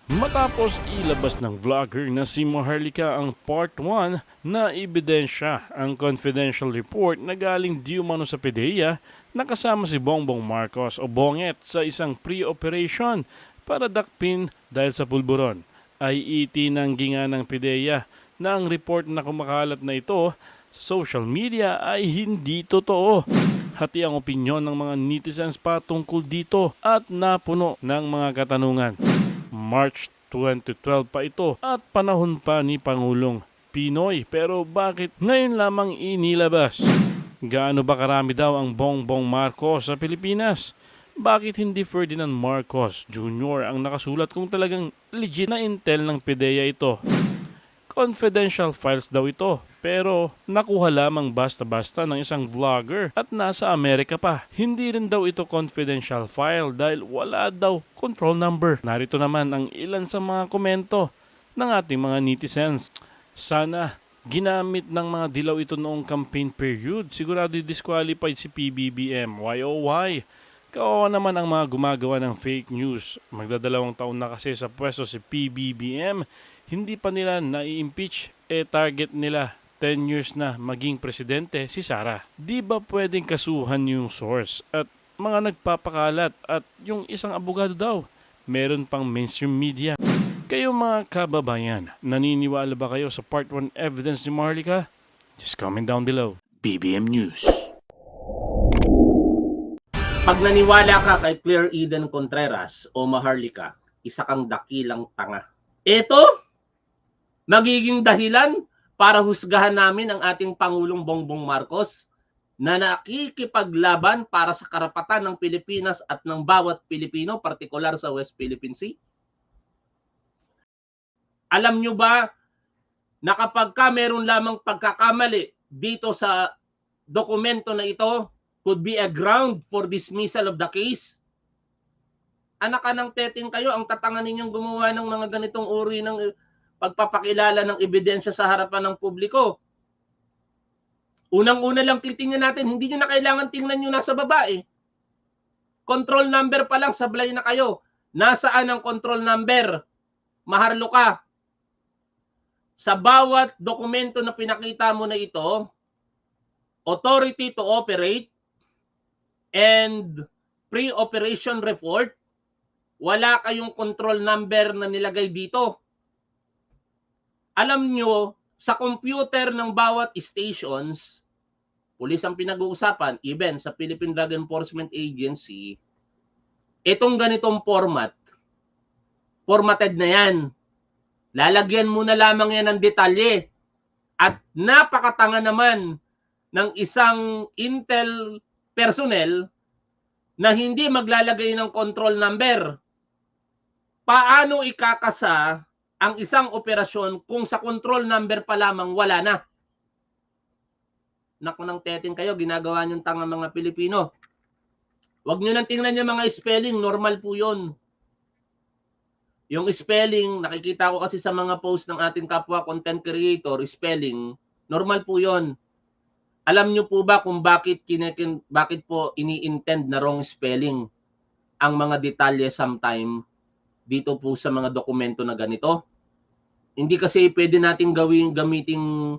Matapos ilabas ng vlogger na si Maharlika ang Part 1 na ebidensya ang confidential report na galing di umano sa PDEA na kasama si Bongbong Marcos o Bonget sa isang pre-operation para dakpin dahil sa pulburon, ay itinanggi nga ng PDEA na ang report na kumakalat na ito sa social media ay hindi totoo. Hati ang opinyon ng mga netizens patungkol dito at napuno ng mga katanungan. March 2012 pa ito at panahon pa ni Pangulong Pinoy, pero bakit ngayon lamang inilabas? Gaano ba karami daw ang Bongbong Marcos sa Pilipinas? Bakit hindi Ferdinand Marcos Jr. ang nakasulat kung talagang legit na intel ng PDEA ito? Confidential files daw ito, pero nakuha lamang basta-basta ng isang vlogger at nasa Amerika pa. Hindi rin daw ito confidential file dahil wala daw control number. Narito naman ang ilan sa mga komento ng ating mga netizens. Sana ginamit ng mga dilaw ito noong campaign period. Sigurado disqualified si PBBM. Why oh why? Kawawa naman ang mga gumagawa ng fake news. Magdadalawang taon na kasi sa pwesto si PBBM. Hindi pa nila nai-impeach, target nila 10 years na maging presidente si Sara. Di ba pwedeng kasuhan yung source at mga nagpapakalat at yung isang abogado daw? Meron pang mainstream media. Kayo mga kababayan, naniniwala ba kayo sa Part 1 evidence ni Maharlika? Just comment down below. BBM News. Pag naniwala ka kay Claire Eden Contreras o Maharlika, isa kang dakilang tanga. Ito, magiging dahilan para husgahan namin ang ating Pangulong Bongbong Marcos na nakikipaglaban para sa karapatan ng Pilipinas at ng bawat Pilipino, partikular sa West Philippine Sea. Alam nyo ba na kapag ka meron lamang pagkakamali dito sa dokumento na ito, could be a ground for dismissal of the case? Anak ka ng teting kayo, ang tatanga ninyong gumawa ng mga ganitong uri ng pagpapakilala ng ebidensya sa harapan ng publiko. Unang-una lang titingnan natin, hindi nyo na kailangan tingnan nyo nasa baba eh. Control number pa lang, sablay na kayo. Nasaan ang control number? Maharlika. Sa bawat dokumento na pinakita mo na ito, authority to operate and pre-operation report, wala kayong control number na nilagay dito. Alam nyo, sa computer ng bawat stations, pulis ang pinag-uusapan, even sa Philippine Drug Enforcement Agency, itong ganitong formatted na yan. Lalagyan mo na lamang yan ng detalye. At napakatanga naman ng isang intel personnel na hindi maglalagay ng control number. Paano ikakasa ang isang operasyon kung sa control number pa lamang wala na? Naku ng teting kayo, ginagawa niyong tanga mga Pilipino. Huwag niyo nang tingnan yung mga spelling, normal po yun. Yung spelling, nakikita ko kasi sa mga post ng ating kapwa content creator, spelling, normal po yun. Alam niyo po ba kung bakit po ini-intend na wrong spelling ang mga detalye sometime dito po sa mga dokumento na ganito? Hindi kasi pwede nating gamiting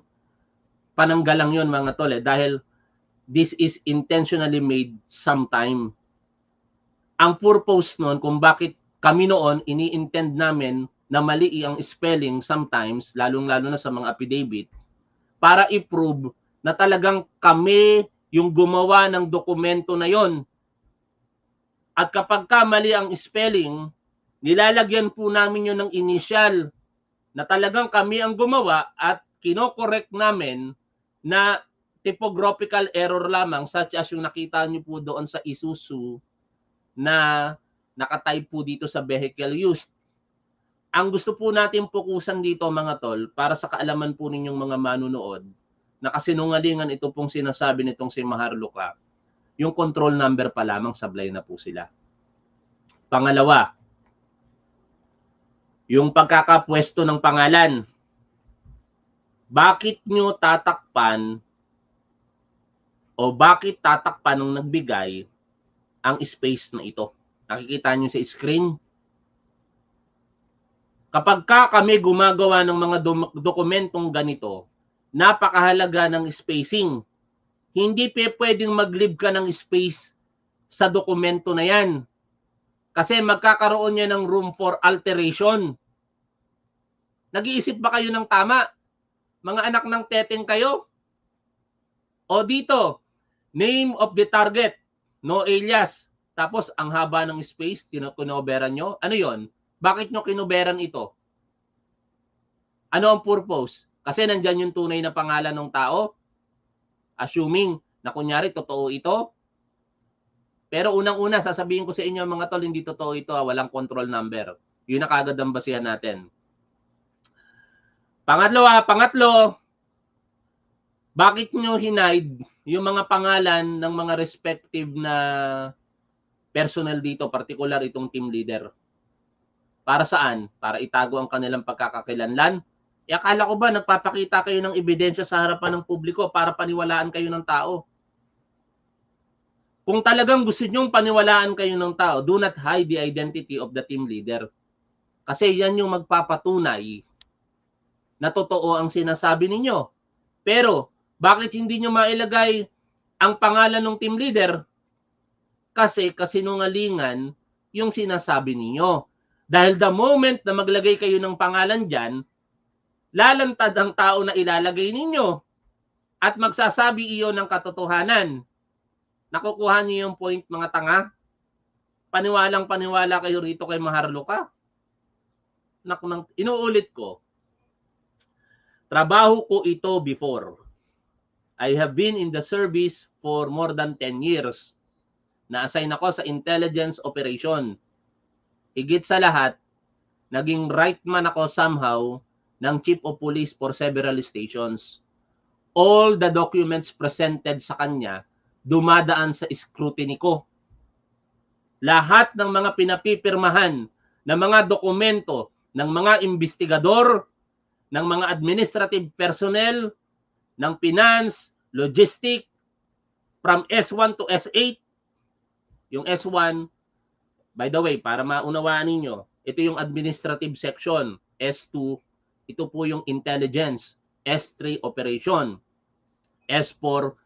pananggalang yon mga tol dahil this is intentionally made sometime. Ang purpose nun kung bakit kami noon ini-intend namin na mali ang spelling sometimes, lalong-lalo na sa mga affidavit, para i-prove na talagang kami yung gumawa ng dokumento na yon. At kapag mali ang spelling, nilalagyan po namin yun ng initial na talagang kami ang gumawa at kino-correct namin na typographical error lamang such as yung nakita nyo po doon sa Isuzu na nakatype po dito sa vehicle used. Ang gusto po natin fokusan dito mga tol para sa kaalaman po ninyong mga manunood na kasinungalingan ito pong sinasabi nitong si Maharlika, yung control number pa lamang sablay na po sila. Pangalawa, yung pagkakapwesto ng pangalan. Bakit nyo tatakpan o bakit tatakpan nung nagbigay ang space na ito? Nakikita nyo sa screen? Kapag kami gumagawa ng mga dokumentong ganito, napakahalaga ng spacing. Hindi pwedeng mag-leave ka ng space sa dokumento na yan. Kasi magkakaroon yan ng room for alteration. Nag-iisip ba kayo ng tama? Mga anak ng teteng kayo? O dito, name of the target, no alias. Tapos ang haba ng space, kinoberan nyo. Ano yon? Bakit nyo kinoberan ito? Ano ang purpose? Kasi nandyan yung tunay na pangalan ng tao. Assuming na kunyari totoo ito. Pero unang-una, sasabihin ko sa inyo mga tol, hindi totoo ito. Walang control number. Yun na kagad ang basihan natin. Pangatlo, bakit nyo hinide yung mga pangalan ng mga respective na personnel dito, particular itong team leader? Para saan? Para itago ang kanilang pagkakakilanlan? Akala ko ba nagpapakita kayo ng ebidensya sa harapan ng publiko para paniwalaan kayo ng tao? Kung talagang gusto nyong paniwalaan kayo ng tao, do not hide the identity of the team leader. Kasi yan yung magpapatunay na totoo ang sinasabi ninyo. Pero, bakit hindi nyo mailagay ang pangalan ng team leader? Kasi kasinungalingan yung sinasabi ninyo. Dahil the moment na maglagay kayo ng pangalan dyan, lalantad ang tao na ilalagay ninyo at magsasabi iyon ng katotohanan. Nakukuha niyo yung point, mga tanga? Paniwalang-paniwala kayo rito kay Maharlika. Inuulit ko, trabaho ko ito before. I have been in the service for more than 10 years. Na-assign ako sa intelligence operation. Higit sa lahat, naging right man ako somehow ng Chief of Police for several stations. All the documents presented sa kanya dumadaan sa scrutiny ko. Lahat ng mga pinapipirmahan na mga dokumento ng mga investigador, ng mga administrative personnel, ng finance, logistic, from S1 to S8. Yung S1, by the way, para maunawaan ninyo, ito yung administrative section. S2, ito po yung intelligence. S3, operation. S4,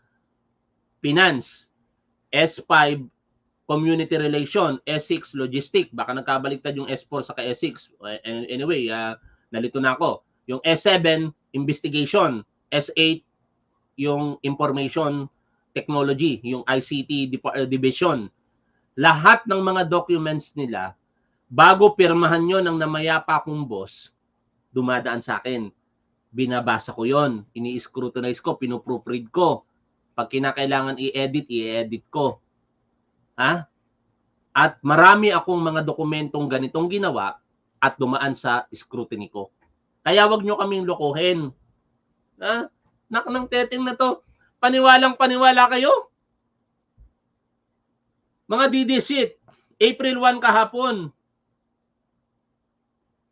finance. S5, community relation. S6, logistic. Baka nagkabaliktad yung S4 sa S6. Anyway, nalito na ako. Yung S7, investigation. S8, yung information technology, yung ICT division. Lahat ng mga documents nila, bago pirmahan nyo ng namayapa kong boss, dumadaan sa akin. Binabasa ko yon, ini-scrutinize ko, pinoproofread ko. Pag kinakailangan i-edit, i-edit ko. Ha? At marami akong mga dokumentong ganitong ginawa at dumaan sa scrutiny ko. Kaya wag nyo kaming lokohin. Ha? Nak ng teteng na to, paniwalang-paniwala kayo? Mga didisit, April 1 kahapon,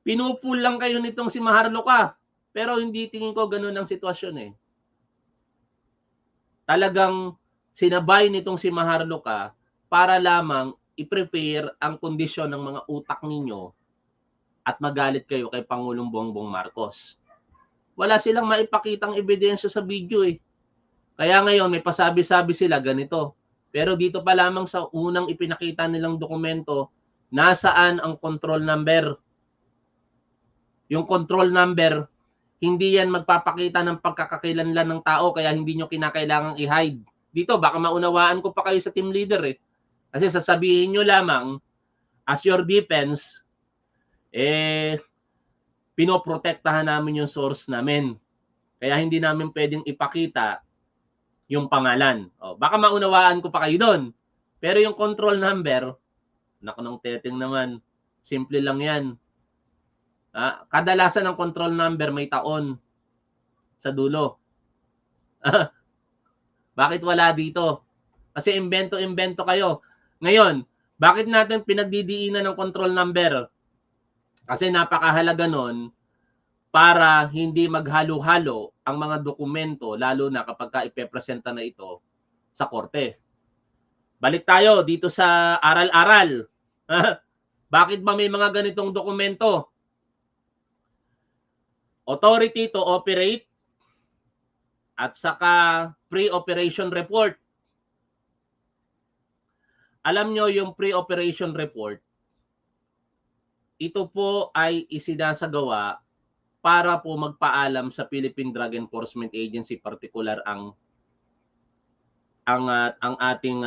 pinupul lang kayo nitong si Maharlika. Pero hindi tingin ko ganun ang sitwasyon eh. Talagang sinabay nitong si Maharlika para lamang i-prepare ang kondisyon ng mga utak ninyo at magalit kayo kay Pangulong Bongbong Marcos. Wala silang maipakitang ebidensya sa video eh. Kaya ngayon may pasabi-sabi sila ganito. Pero dito pa lamang sa unang ipinakita nilang dokumento, nasaan ang control number? Yung control number, hindi yan magpapakita ng pagkakakilanlan ng tao, kaya hindi nyo kinakailangang i-hide. Dito, baka maunawaan ko pa kayo sa team leader eh. Kasi sasabihin nyo lamang, as your defense, pinoprotektahan namin yung source namin. Kaya hindi namin pwedeng ipakita yung pangalan. Baka maunawaan ko pa kayo doon. Pero yung control number, naku ng teteng naman, simple lang yan. Kadalasan ng control number may taon sa dulo. Bakit wala dito? Kasi invento-invento kayo. Ngayon, bakit natin pinagdidiinan ng control number? Kasi napakahalaga nun para hindi maghalo-halo ang mga dokumento, lalo na kapag ipepresenta na ito sa korte. Balik tayo dito sa aral-aral. Bakit ba may mga ganitong dokumento? authority to operate, at saka pre-operation report. Alam nyo yung pre-operation report, ito po ay isinasagawa para po magpaalam sa Philippine Drug Enforcement Agency, particular ang ating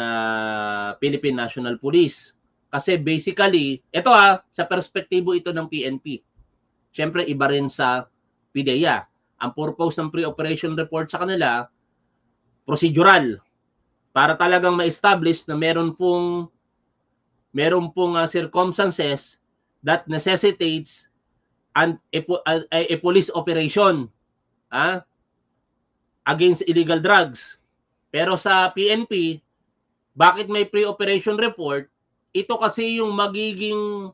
Philippine National Police. Kasi basically, ito sa perspektibo ito ng PNP. Siyempre, iba rin sa PDEA. Ang purpose ng pre-operation report sa kanila, procedural. Para talagang ma-establish na meron pong circumstances that necessitates a police operation against illegal drugs. Pero sa PNP, bakit may pre-operation report? Ito kasi yung magiging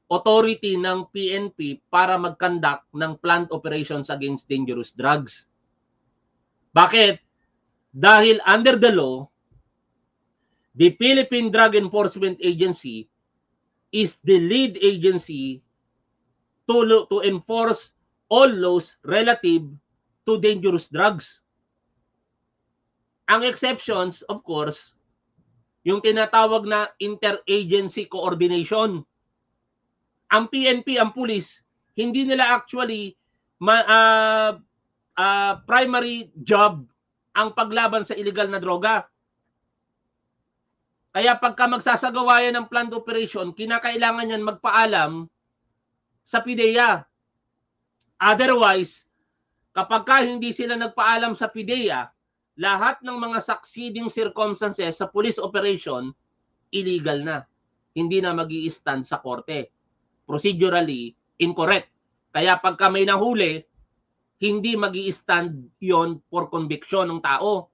authority ng PNP para mag-conduct ng planned operations against dangerous drugs. Bakit? Dahil under the law, the Philippine Drug Enforcement Agency is the lead agency to enforce all laws relative to dangerous drugs. Ang exceptions, of course, yung tinatawag na interagency coordination. Ang PNP, ang police, hindi nila actually primary job ang paglaban sa illegal na droga. Kaya pagka magsasagawa yan ng planned operation, kinakailangan yan magpaalam sa PDEA. Otherwise, kapag hindi sila nagpaalam sa PDEA, lahat ng mga succeeding circumstances sa police operation, illegal na. Hindi na mag-i-stand sa korte. Procedurally, incorrect. Kaya pagka may nahuli, hindi mag-i-stand yon for conviction ng tao.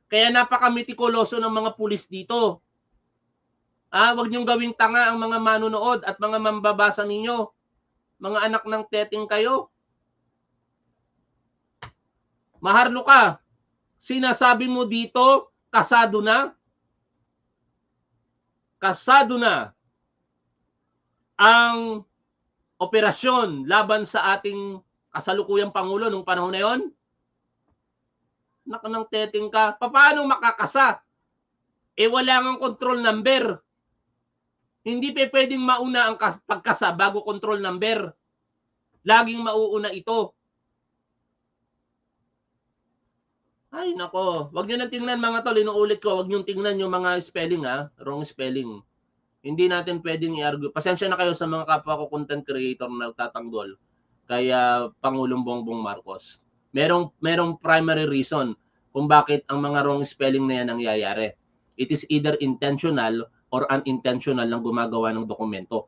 Kaya napaka-mitikuloso ng mga pulis dito. Wag niyong gawing tanga ang mga manunood at mga mambabasa ninyo. Mga anak ng teting kayo. Maharlo ka. Sinasabi mo dito, kasado na? Kasado na ang operasyon laban sa ating kasalukuyang Pangulo nung panahon na yon? Anak ng teting ka. Paano makakasa? Wala ngang control number. Hindi pwedeng mauna ang pagkasa bago control number. Laging mauuna ito. Ay, nako. Wag nyo nang tingnan mga tol. Inuulit ko, wag nyo tingnan yung mga spelling wrong spelling. Hindi natin pwedeng i-argue. Pasensya na kayo sa mga kapwa ko content creator na nagtatanggol kaya Pangulong Bongbong Marcos. Merong primary reason kung bakit ang mga wrong spelling na yan nangyayari. It is either intentional or unintentional lang gumagawa ng dokumento.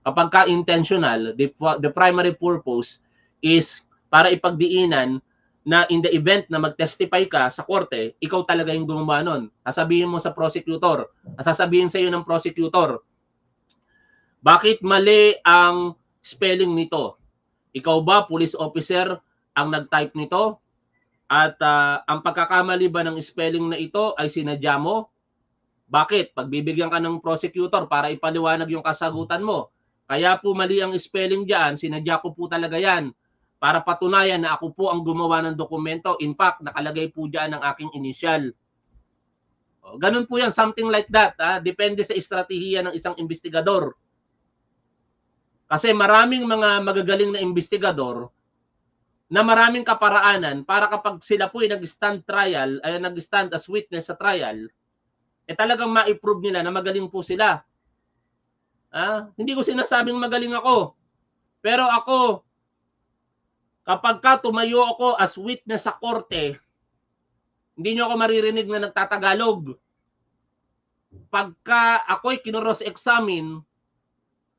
Kapag ka-intentional, the primary purpose is para ipagdiinan na in the event na mag-testify ka sa korte, ikaw talaga yung gumawa nun. Sasabihin mo sa prosecutor, sasabihin sa iyo ng prosecutor, bakit mali ang spelling nito? Ikaw ba, police officer, ang nag-type nito? At ang pagkakamali ba ng spelling na ito ay sinadya mo? Bakit? Pagbibigyan ka ng prosecutor para ipaliwanag yung kasagutan mo. Kaya po mali ang spelling diyan, sinadya ko po talaga yan para patunayan na ako po ang gumawa ng dokumento. In fact, nakalagay po diyan ang aking initial. Ganun po yan, something like that. Depende sa estratehiya ng isang investigador. Kasi maraming mga magagaling na investigador na maraming kaparaanan para kapag sila po ay nag-stand as witness sa trial, talagang ma-prove nila na magaling po sila. Hindi ko sinasabing magaling ako. Pero ako, kapag tumayo ako as witness sa korte, hindi nyo ako maririnig na nagtatagalog. Pagka ako'y kinuros-examine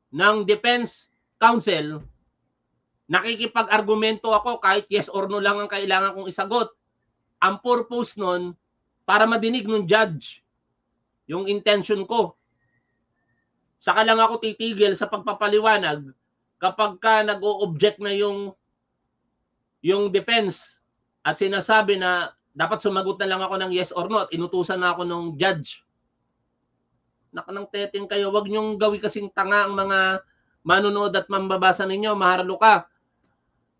ng defense counsel, nakikipag-argumento ako kahit yes or no lang ang kailangan kong isagot. Ang purpose nun, para madinig ng judge yung intention ko. Saka lang ako titigil sa pagpapaliwanag kapag ka nag-o-object na yung defense at sinasabi na dapat sumagot na lang ako ng yes or no at inutusan na ako ng judge. Nakanang teting kayo, wag niyong gawin kasing tanga ang mga manunood at mambabasa ninyo, maharlo ka.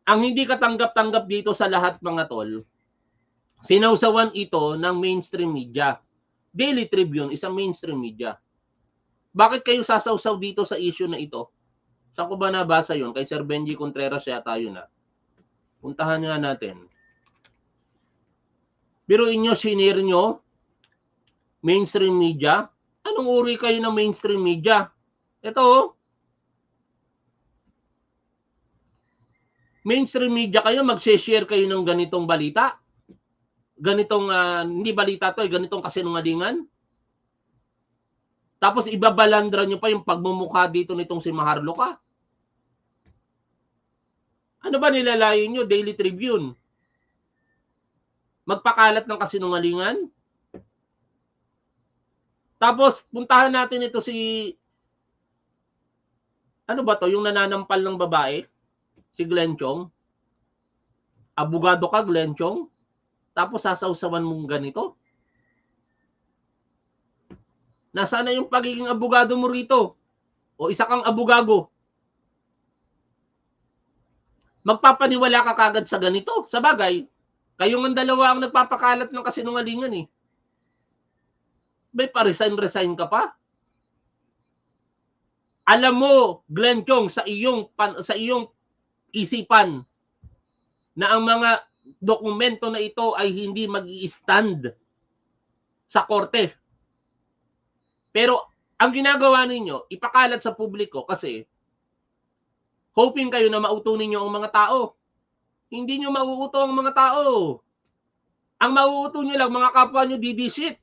Ang hindi katanggap-tanggap dito sa lahat mga tol, sinawsawan ito ng mainstream media. Daily Tribune is a mainstream media. Bakit kayo sasawsaw dito sa issue na ito? Saan ko ba nabasa yun? Kay Sir Benji Contreras yata yun na. Puntahan nga natin. Biruin nyo, sinir nyo, mainstream media. Anong uri kayo ng mainstream media? Ito oh. Mainstream media kayo, mag-share kayo ng ganitong balita. Ganitong, hindi balita to, ganitong kasinungalingan. Tapos ibabalandra nyo pa yung pagmumukha dito nitong si Maharlika. Ano ba nilalayo nyo? Daily Tribune. Magpakalat ng kasinungalingan. Tapos puntahan natin ito si, ano ba to? Yung nananampal ng babae. Si Glenn Chong. Abogado ka, Glenn Chong. Tapos sasawsawan mong ganito. Nasaan na yung pagiging abogado mo rito? O isa kang abogado. Magpapaniwala ka kagad sa ganito. Sa bagay, kayong ang dalawa ang nagpapakalat ng kasinungalingan eh. May pa-resign ka pa. Alam mo, Glenn Chong, sa iyong isipan na ang mga dokumento na ito ay hindi mag-i-stand sa korte. Pero ang ginagawa ninyo, ipakalat sa publiko kasi hoping kayo na mauto ninyo ang mga tao. Hindi nyo mauuto ang mga tao. Ang mauuto nyo lang, mga kapwa nyo didisit.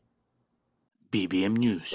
BBM News.